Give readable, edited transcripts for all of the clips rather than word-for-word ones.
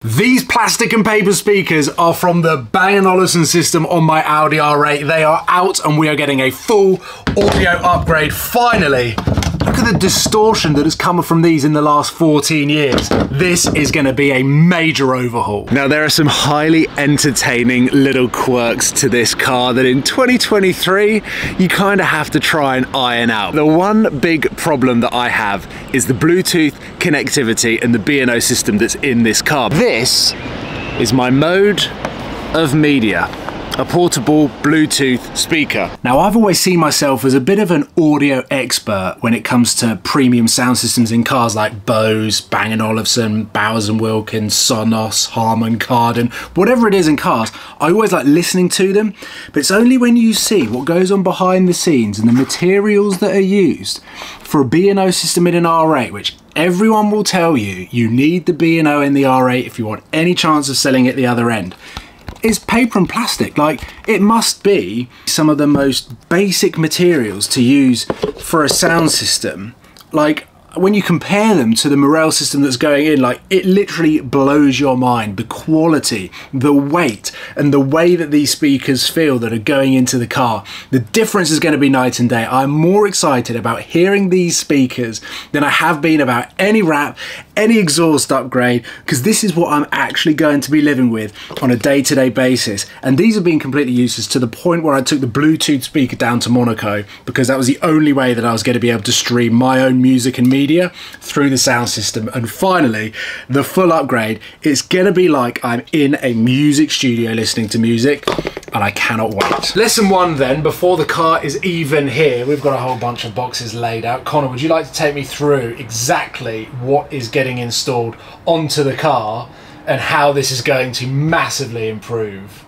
These plastic and paper speakers are from the Bang & Olufsen system on my Audi R8. They are out and we are getting a full audio upgrade finally. Look at the distortion that has come from these in the last 14 years. This is going to be a major overhaul. Now there are some highly entertaining little quirks to this car that in 2023 you kind of have to try and iron out. The one big problem that I have is the Bluetooth connectivity and the B&O system that's in this car. This is my mode of media. A portable Bluetooth speaker. Now I've always seen myself as a bit of an audio expert when it comes to premium sound systems in cars like Bose, Bang & Olufsen, Bowers & Wilkins, Sonos, Harman Kardon, whatever it is in cars. I always like listening to them, but it's only when you see what goes on behind the scenes and the materials that are used for a B&O system in an R8, which everyone will tell you, you need the B&O in the R8 if you want any chance of selling at the other end. Is paper and plastic. Like, it must be some of the most basic materials to use for a sound system. Like, when you compare them to the Morel system that's going in, like, it literally blows your mind. The quality, the weight, and the way that these speakers feel that are going into the car. The difference is going to be night and day. I'm more excited about hearing these speakers than I have been about any wrap, any exhaust upgrade, because this is what I'm actually going to be living with on a day-to-day basis. And these have been completely useless to the point where I took the Bluetooth speaker down to Monaco because that was the only way that I was going to be able to stream my own music and media through the sound system. And finally, the full upgrade, it's gonna be like I'm in a music studio listening to music, and I cannot wait. Lesson one then, before the car is even here, we've got a whole bunch of boxes laid out. Connor, would you like to take me through exactly what is getting installed onto the car and how this is going to massively improve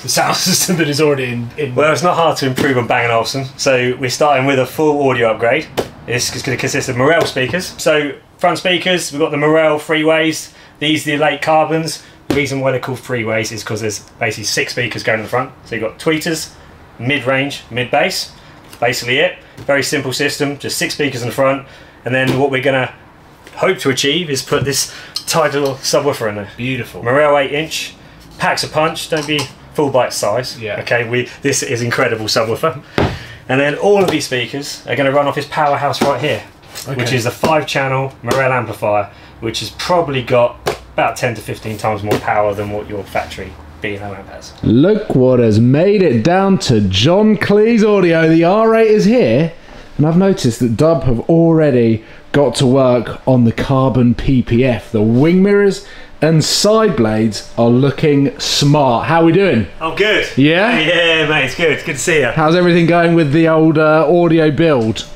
the sound system that is already in? Well, it's not hard to improve on Bang & Olufsen, so we're starting with a full audio upgrade. This is going to consist of Morel speakers. So front speakers, we've got the Morel freeways. These are the late carbons. The reason why they're called freeways is because there's basically 6 speakers going in the front. So you've got tweeters, mid-range, mid-bass. That's basically it. Very simple system, just 6 speakers in the front. And then what we're going to hope to achieve is put this tight little subwoofer in there. Beautiful. Morel 8-inch, packs a punch, don't be full bite size. Yeah. Okay, this is incredible subwoofer. And then all of these speakers are going to run off this powerhouse right here, which is a 5-channel Morel amplifier, which has probably got about 10 to 15 times more power than what your factory B&O amp has. Look what has made it down to John Cleese audio. The R8 is here, and I've noticed that Dub have already got to work on the carbon PPF. The wing mirrors and side blades are looking smart. How are we doing? I'm good. Yeah? Yeah, mate, it's good. It's good to see you. How's everything going with the old audio build?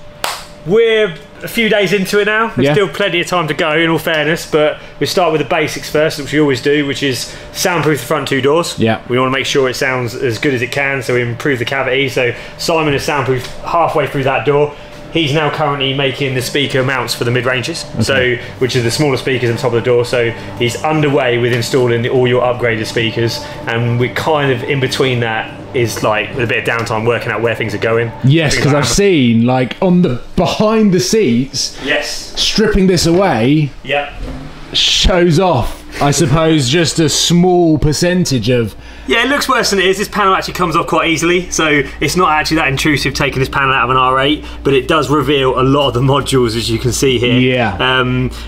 We're a few days into it now. There's still plenty of time to go, in all fairness, but we start with the basics first, which we always do, which is soundproof the front 2 doors. Yeah. We want to make sure it sounds as good as it can, so we improve the cavity. So Simon is soundproof halfway through that door. He's now currently making the speaker mounts for the mid-ranges, so which is the smaller speakers on top of the door. So he's underway with installing all your upgraded speakers, and we're kind of in between that is like with a bit of downtime working out where things are going. Yes, because I've seen like on the behind the seats. Yes. Stripping this away. Yep. Shows off, I suppose, just a small percentage of. Yeah, it looks worse than it is. This panel actually comes off quite easily, so it's not actually that intrusive taking this panel out of an R8, but it does reveal a lot of the modules, as you can see here. Yeah.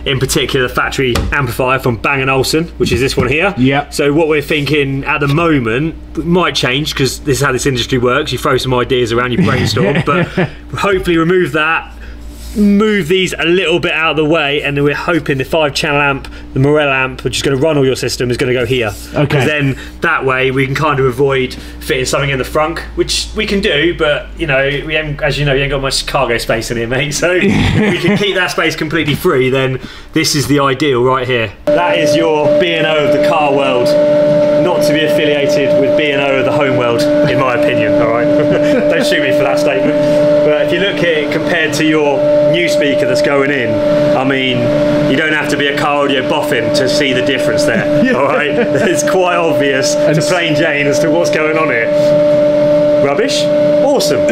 In particular, the factory amplifier from Bang & Olufsen, which is this one here. Yeah. So what we're thinking at the moment, it might change, because this is how this industry works. You throw some ideas around, you brainstorm, but hopefully remove that, move these a little bit out of the way, and then we're hoping the 5-channel amp, the Morel amp, which is going to run all your system, is going to go here. Okay. Because then that way we can kind of avoid fitting something in the frunk, which we can do, but you know, we haven't, as you know, you ain't got much cargo space in here, mate. So if we can keep that space completely free, then this is the ideal right here. That is your B&O of the car world, not to be affiliated with B&O of the home world, in my opinion. All right, don't shoot me for that statement. But if you look at it compared to your new speaker that's going in, I mean, you don't have to be a car audio boffin to see the difference there. All right, it's quite obvious to plain Jane as to what's going on here. Rubbish? Awesome. You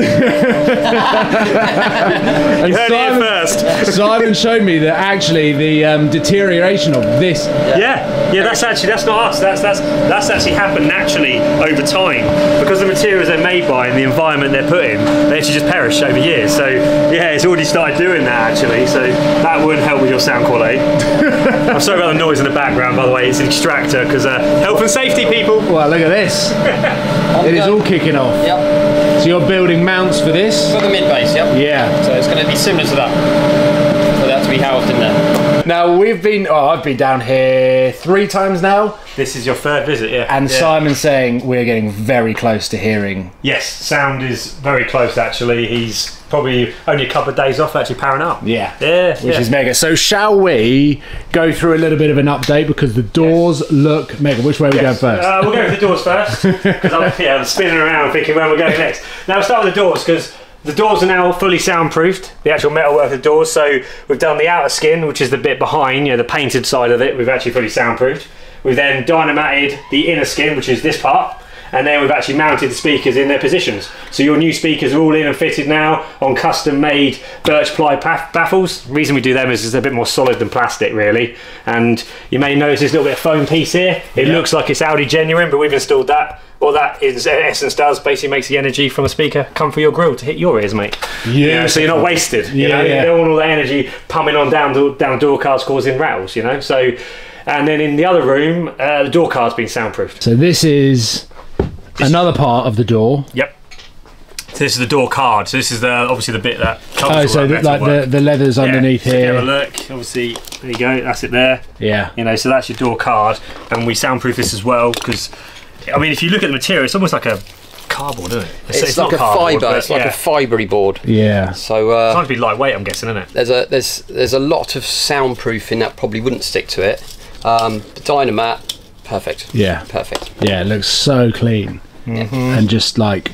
heard it here first. Simon showed me that actually the deterioration of this. Yeah, that's not us. That's actually happened naturally over time because the materials they're made by and the environment they're put in, they actually just perish over years. So yeah, it's already started doing that actually. So that wouldn't help with your sound quality. I'm sorry about the noise in the background, by the way. It's an extractor because health and safety, people. Well, look at this. It is all kicking off. Yep. So you're building mounts for this? For the mid bass, yep. Yeah. So it's going to be similar to that. For that to be housed in there. Now I've been down here 3 times now. This is your 3rd visit, yeah. And Simon's saying we're getting very close to hearing. Yes, sound is very close actually. He's probably only a couple of days off actually powering up. Yeah. Which is mega. So shall we go through a little bit of an update because the doors look mega. Which way are we going first? We'll go with the doors first because I'm spinning around thinking where we're going next. Now we'll start with the doors because the doors are now fully soundproofed, the actual metalwork of the doors. So we've done the outer skin, which is the bit behind, the painted side of it. We've actually fully soundproofed. We've then dynamated the inner skin, which is this part, and then we've actually mounted the speakers in their positions. So your new speakers are all in and fitted now on custom-made birch ply baffles. The reason we do them is they're a bit more solid than plastic, really. And you may notice this little bit of foam piece here. It looks like it's Audi genuine, but we've installed that. What that in essence does basically makes the energy from a speaker come through your grill to hit your ears, mate. Yeah. So you're not wasted. You don't want all the energy pumping on down door cards causing rattles. So, and then in the other room, the door card's been soundproofed. So this is another part of the door. Yep. So this is the door card. So this is obviously the bit that covers all that like the leathers underneath here. Have a look. Obviously, there you go. That's it there. Yeah. So that's your door card, and we soundproof this as well because, I mean, if you look at the material, it's almost like a cardboard, isn't it? It's like a fibre. It's like a fibrey board. Yeah. So it's going to be lightweight, I'm guessing, isn't it? There's a lot of soundproofing that probably wouldn't stick to it. Dynamat, perfect. Yeah. Perfect. Yeah, it looks so clean. And just like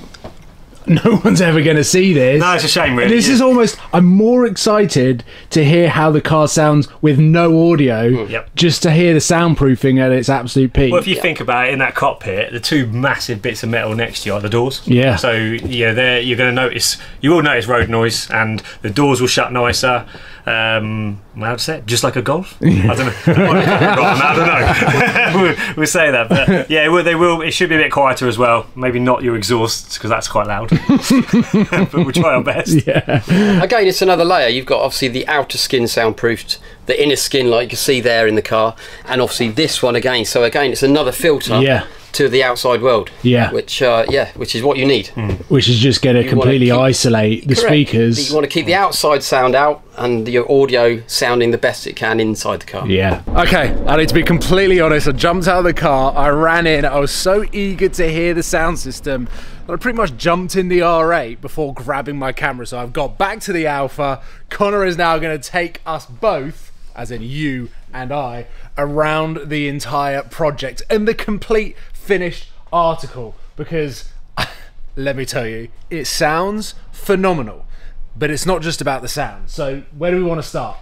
no one's ever going to see this. No, it's a shame, really. This is almost, I'm more excited to hear how the car sounds with no audio, just to hear the soundproofing at its absolute peak. Well, if you think about it, in that cockpit, the 2 massive bits of metal next to you are the doors. Yeah. So, you're going to notice, you will notice road noise, and the doors will shut nicer. How to say it? Just like a Golf? I don't know. I don't know. we'll say that, but yeah, they will. It should be a bit quieter as well. Maybe not your exhausts because that's quite loud. But we'll try our best. Yeah. Again, it's another layer. You've got obviously the outer skin soundproofed, the inner skin like you can see there in the car, and obviously this one again. So again, it's another filter. Yeah. To the outside world, which is what you need. Which is just going to completely isolate the speakers. You want to keep the outside sound out and your audio sounding the best it can inside the car. Yeah. Okay, I need to be completely honest. I jumped out of the car, I ran in, I was so eager to hear the sound system that I pretty much jumped in the R8 before grabbing my camera. So I've got back to the Alpha. Connor is now going to take us both, as in you and I, around the entire project and the complete finished article, because let me tell you, it sounds phenomenal, but it's not just about the sound. So where do we want to start?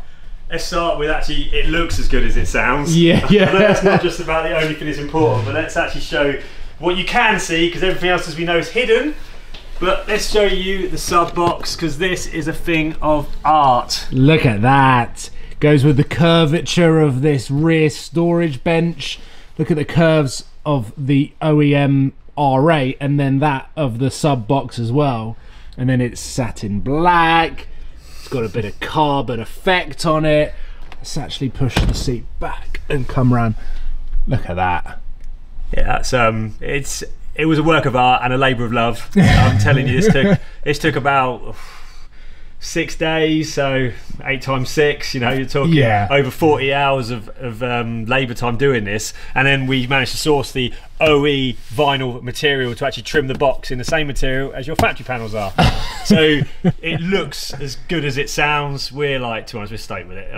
Let's start with actually, it looks as good as it sounds. Yeah. I know that's not just about the only thing that's important, but let's actually show what you can see, because everything else, as we know, is hidden. But let's show you the sub box, because this is a thing of art. Look at that. Goes with the curvature of this rear storage bench. Look at the curves of the OEM R8 and then that of the sub box as well. And then it's satin black. It's got a bit of carbon effect on it. Let's actually push the seat back and come around. Look at that. Yeah, that's it was a work of art and a labour of love. I'm telling you, this took about 6 days, so 8 times 6, you're talking over 40 hours of labour time doing this, and then we managed to source the OE vinyl material to actually trim the box in the same material as your factory panels are. So it looks as good as it sounds. We're like, to be honest, we're stoked with it.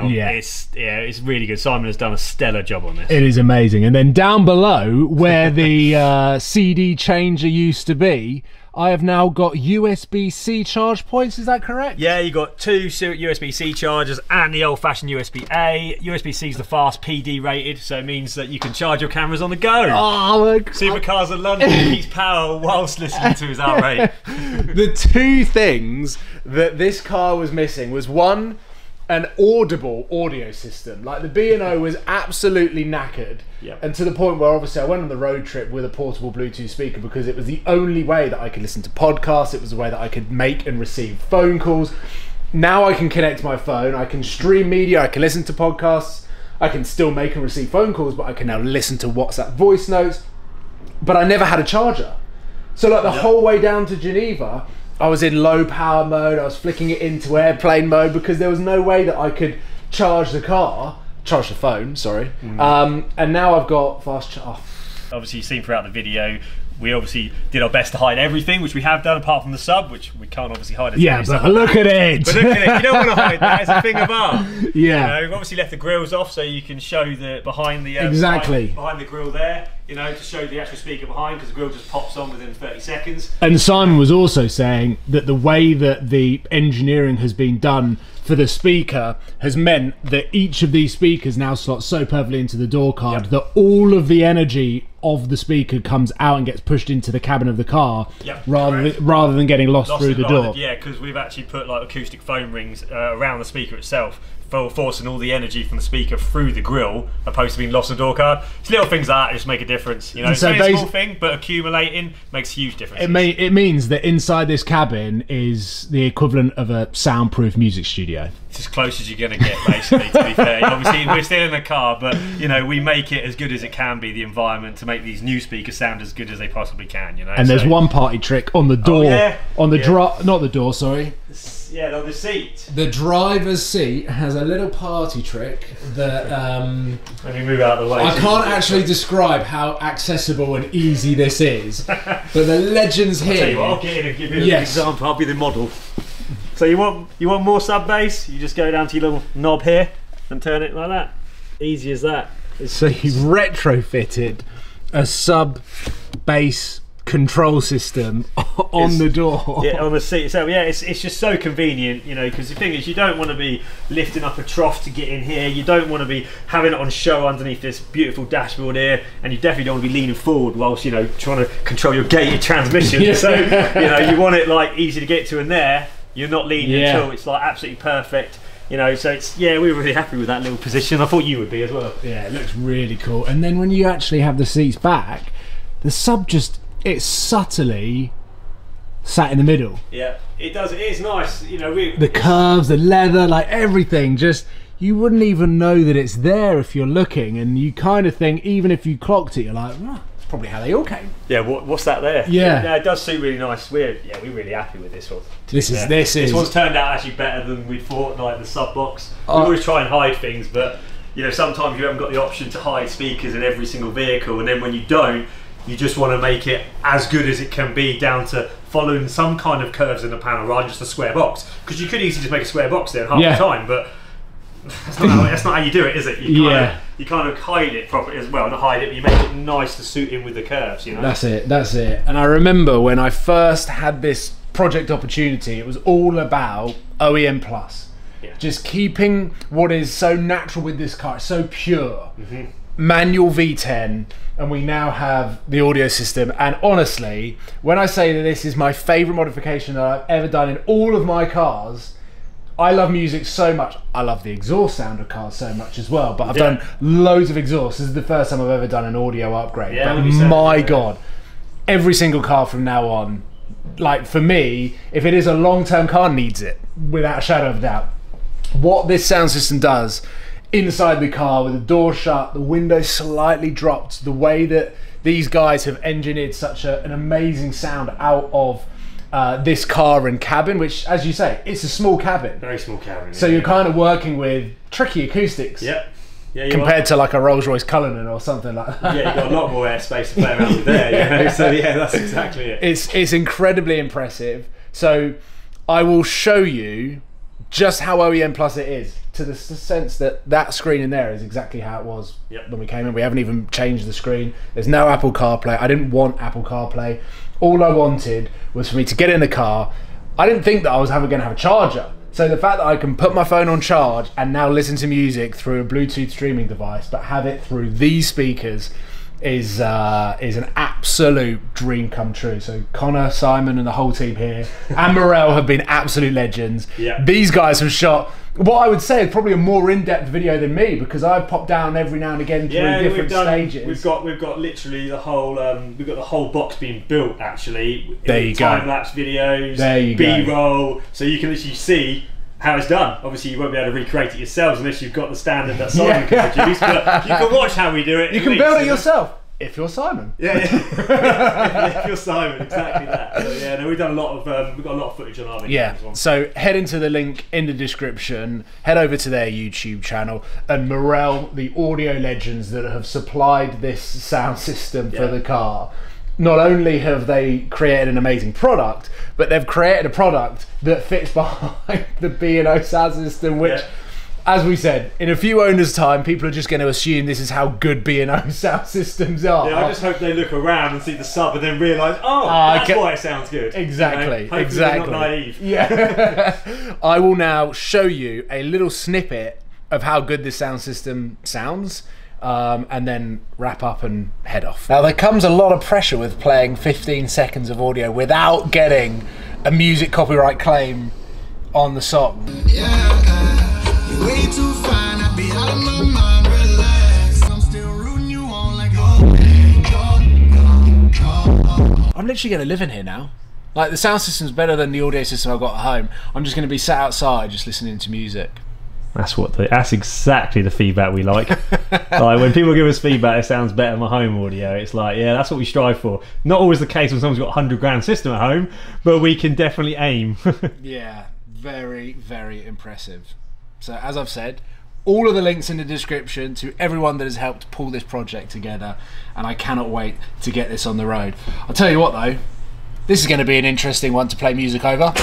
It's really good. Simon has done a stellar job on this. It is amazing. And then down below, where the CD changer used to be, I have now got USB-C charge points, is that correct? Yeah, you got 2 USB-C USB chargers and the old-fashioned USB-A. USB-C is the fast PD rated, so it means that you can charge your cameras on the go. Oh my God. Supercars of London keeps power whilst listening to his outrage. The two things that this car was missing was one, an audible audio system. Like the B&O was absolutely knackered. Yep. And to the point where obviously I went on the road trip with a portable Bluetooth speaker because it was the only way that I could listen to podcasts. It was the way that I could make and receive phone calls. Now I can connect my phone, I can stream media, I can listen to podcasts, I can still make and receive phone calls, but I can now listen to WhatsApp voice notes. But I never had a charger. So like the whole way down to Geneva, I was in low power mode, I was flicking it into airplane mode because there was no way that I could charge the phone, sorry. And now I've got fast charge. Obviously you've seen throughout the video, we obviously did our best to hide everything, which we have done apart from the sub, which we can't obviously hide. Yeah, but look at it! But look at it, you don't want to hide that, it's a thing of art. Yeah. You know, we've obviously left the grills off so you can show the behind the behind the grill there, you know, to show the actual speaker behind, because the grill just pops on within 30 seconds. And Simon was also saying that the way that the engineering has been done for the speaker has meant that each of these speakers now slots so perfectly into the door card that all of the energy of the speaker comes out and gets pushed into the cabin of the car rather than getting lost through the door. Yeah, because we've actually put like acoustic foam rings around the speaker itself, forcing all the energy from the speaker through the grille, opposed to being lost in the door card. It's little things like that just make a difference. You know, it's a small thing, but accumulating makes a huge difference. It means that inside this cabin is the equivalent of a soundproof music studio. It's as close as you're going to get, basically, to be fair. Obviously, we're still in a car, but, you know, we make it as good as it can be, the environment, to make these new speakers sound as good as they possibly can, you know. And there's one party trick on the door, not the door, sorry. Yeah, on the seat. The driver's seat has a little party trick that... Let me move out of the way. I can't actually describe how accessible and easy this is, but the legends here... I'll tell you what, I'll get in and give you an example. I'll be the model. So you want more sub bass? You just go down to your little knob here and turn it like that. Easy as that. So you've retrofitted a sub bass control system on the door. Yeah, on the seat. So yeah, it's just so convenient, you know, because the thing is, you don't want to be lifting up a trough to get in here. You don't want to be having it on show underneath this beautiful dashboard here, and you definitely don't want to be leaning forward whilst, you know, trying to control your gated transmission. So you know, you want it like easy to get to, and there you're not leaning at all. It's like absolutely perfect. You know, so it's, we were really happy with that little position. I thought you would be as well. Yeah, it looks really cool. And then when you actually have the seats back, the sub it's subtly sat in the middle. Yeah, it does. It is nice. You know, the curves, the leather, like everything. Just you wouldn't even know that it's there if you're looking, and you kind of think even if you clocked it, you're like, oh, that's probably how they all came. Yeah, what's that there? Yeah, it does suit really nice. We're really happy with this one. This one's turned out actually better than we thought. Like the sub box, we always try and hide things, but you know, sometimes you haven't got the option to hide speakers in every single vehicle, and then when you don't, you just want to make it as good as it can be, down to following some kind of curves in the panel rather than just a square box. Because you could easily just make a square box there half the time, but that's not how you do it, is it? You kind of hide it properly as well. Not hide it, but you make it nice to suit in with the curves, you know? That's it. And I remember when I first had this project opportunity, it was all about OEM Plus. Yeah. Just keeping what is so natural with this car, it's so pure. Manual V10, and we now have the audio system. And honestly, when I say that this is my favourite modification that I've ever done in all of my cars, I love music so much. I love the exhaust sound of cars so much as well, but I've done loads of exhaust. This is the first time I've ever done an audio upgrade. But my God, every single car from now on, like for me, if it is a long-term car, needs it, without a shadow of a doubt. What this sound system does inside the car, with the door shut, the window slightly dropped, the way that these guys have engineered such an amazing sound out of this car and cabin, which, as you say, it's a small cabin. Very small cabin. So you're kind of working with tricky acoustics. Compared to like a Rolls-Royce Cullinan or something like that. Yeah, you've got a lot more airspace to play around with there, you know? So yeah, that's exactly it. It's incredibly impressive. So I will show you just how OEM Plus it is, to the sense that screen in there is exactly how it was when we came in. We haven't even changed the screen. There's no Apple CarPlay. I didn't want Apple CarPlay. All I wanted was for me to get in the car. I didn't think that I was ever going to have a charger. So the fact that I can put my phone on charge and now listen to music through a Bluetooth streaming device, but have it through these speakers, is an absolute dream come true. So Connor, Simon and the whole team here and Morel have been absolute legends. Yeah. These guys have shot what I would say is probably a more in-depth video than me, because I've popped down every now and again through different stages. We've got literally the whole box being built actually. There you go. Time-lapse videos, there you go. B-roll, so you can literally see how it's done. Obviously you won't be able to recreate it yourselves unless you've got the standard that Simon can produce, but you can watch how we do it. You can build it yourself. If you're Simon. Yeah. If you're Simon, exactly that. So, yeah, no, we've got a lot of footage on our video as well. So head into the link in the description, head over to their YouTube channel, and Morel, the audio legends that have supplied this sound system for the car. Not only have they created an amazing product, but they've created a product that fits behind the B&O sound system, which as we said, in a few owners' time, people are just going to assume this is how good B&O sound systems are. Yeah, I just hope they look around and see the sub and then realise, that's why it sounds good. Exactly, you know? exactly. They're not naive. Yeah. I will now show you a little snippet of how good this sound system sounds, and then wrap up and head off. Now, there comes a lot of pressure with playing 15 seconds of audio without getting a music copyright claim on the song. Way too fine, I be out of my mind, relax. I'm still rooting you on like I'm literally going to live in here now. Like, the sound system's better than the audio system I've got at home. I'm just going to be sat outside just listening to music. That's exactly the feedback we like. Like when people give us feedback, it sounds better than my home audio. It's like, yeah, that's what we strive for. Not always the case when someone's got a $100,000 system at home, but we can definitely aim. Yeah, very, very impressive. So as I've said, all of the links in the description to everyone that has helped pull this project together, and I cannot wait to get this on the road. I'll tell you what though, this is going to be an interesting one to play music over.